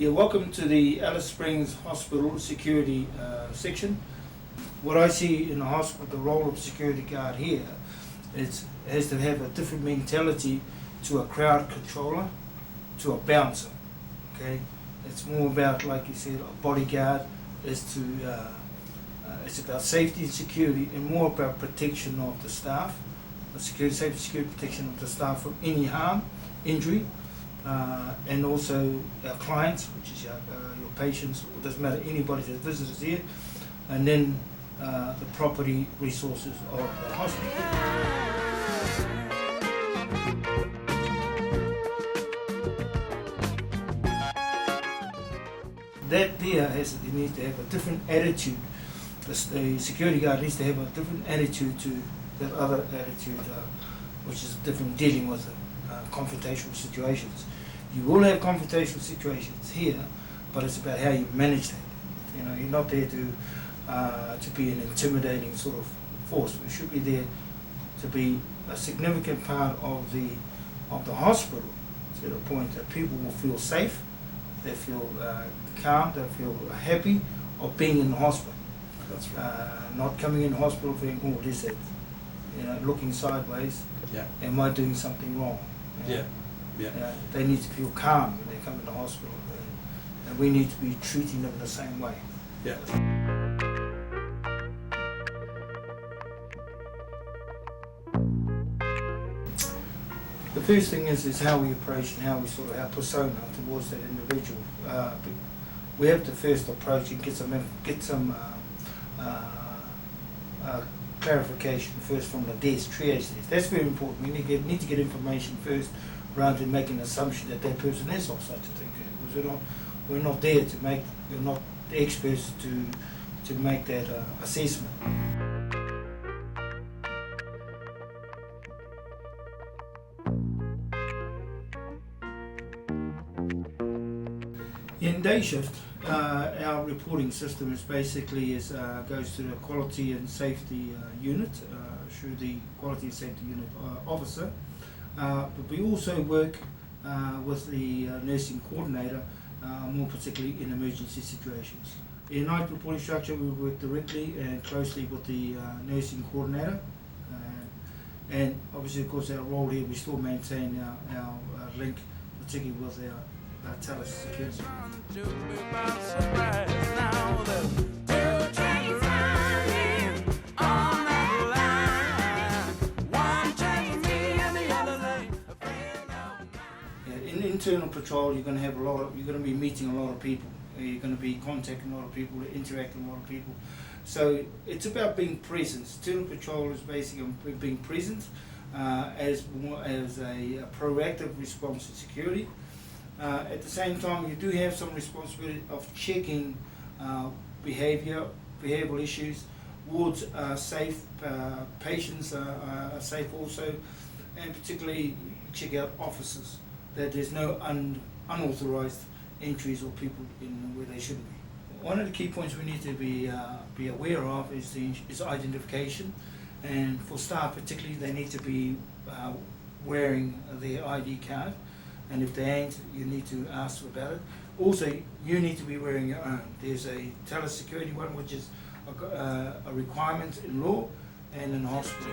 Yeah, welcome to the Alice Springs Hospital security section. What I see in the hospital, the role of security guard here, has to have a different mentality to a crowd controller, to a bouncer. Okay, it's more about, like you said, a bodyguard. It's about safety and security, and more about protection of the staff, safety protection of the staff from any harm, injury. And also our clients, which is your patients, it doesn't matter, anybody that visits us here, and then the property resources of the hospital. That there you need to have a different attitude. The security guard needs to have a different attitude to that other attitude, which is different, dealing with confrontational situations. You will have confrontational situations here, but it's about how you manage that. You know, you're not there to be an intimidating sort of force. We should be there to be a significant part of the hospital, to the point that people will feel safe, they feel calm, they feel happy of being in the hospital. That's right. Not coming in the hospital thinking, oh, what is that? You know, looking sideways. Yeah. Am I doing something wrong? Yeah. Yeah. They need to feel calm when they come in the hospital, and we need to be treating them the same way. Yeah. The first thing is how we approach and how we sort of our persona towards that individual. We have to first approach and get some clarification first from the desk, triage desk. That's very important. We need to get information first, rather than making an assumption that that person is of such a thing. Because we're not there to make, we're not the experts to make that assessment. In day shift, our reporting system is basically goes to the quality and safety unit through the quality and safety unit officer. But we also work with the nursing coordinator, more particularly in emergency situations. In night reporting structure, we work directly and closely with the nursing coordinator. And obviously, of course, our role here, we still maintain our link, particularly with our TELUS security. In internal patrol, you're going to be meeting a lot of people. You're going to be contacting a lot of people, interacting with a lot of people. So it's about being present. Internal patrol is basically being present as a proactive response to security. At the same time, you do have some responsibility of checking behavioral issues. Wards are safe, patients are safe also, and particularly check out officers, that there's no unauthorized entries or people in where they shouldn't be. One of the key points we need to be aware of is identification, and for staff particularly, they need to be wearing their ID card. And if they ain't, you need to ask about it. Also, you need to be wearing your own. There's a TELUS security one, which is a requirement in law and in hospital.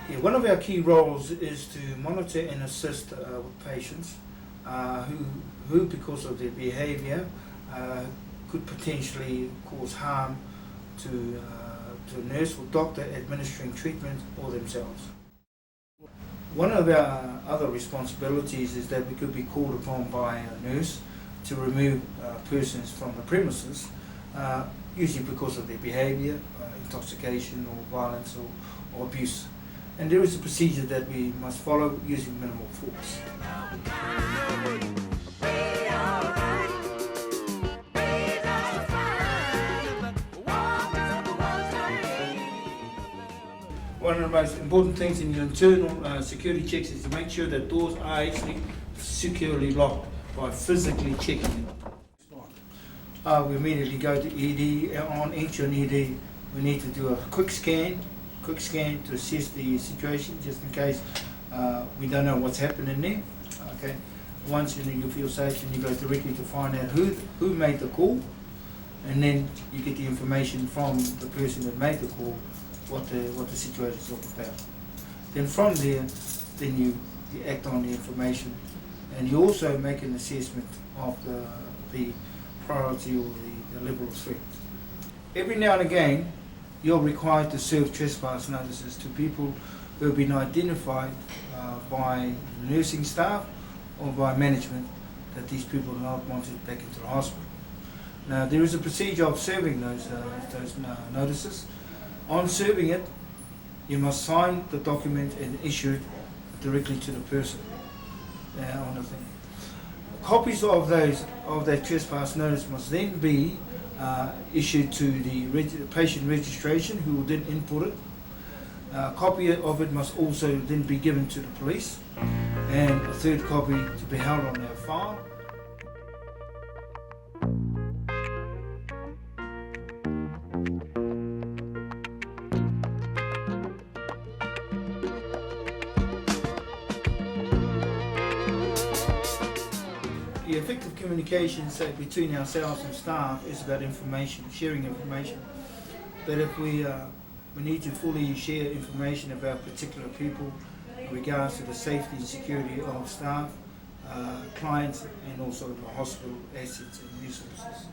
Yeah, one of our key roles is to monitor and assist with patients who, because of their behaviour, could potentially cause harm to a nurse or doctor administering treatment or themselves. One of our other responsibilities is that we could be called upon by a nurse to remove persons from the premises, usually because of their behaviour, intoxication or violence or abuse. And there is a procedure that we must follow using minimal force. One of the most important things in your internal security checks is to make sure that doors are actually securely locked by physically checking it. We immediately go to ED, on entry on ED, we need to do a quick scan to assess the situation, just in case we don't know what's happening there. Okay. Once you feel safe, then you go directly to find out who made the call, and then you get the information from the person that made the call, what the situation is all about. Then from there, then you act on the information, and you also make an assessment of the priority or the level of threat. Every now and again, you're required to serve trespass notices to people who have been identified by nursing staff or by management that these people are not wanted back into the hospital. Now, there is a procedure of serving those notices. On serving it, you must sign the document and issue it directly to the person on the thing. Copies of that trespass notice must then be issued to the patient registration, who will then input it. A copy of it must also then be given to the police, and a third copy to be held on their file. The effective communication between ourselves and staff is about information, sharing information. But if we need to fully share information about particular people in regards to the safety and security of staff, clients, and also the hospital assets and resources.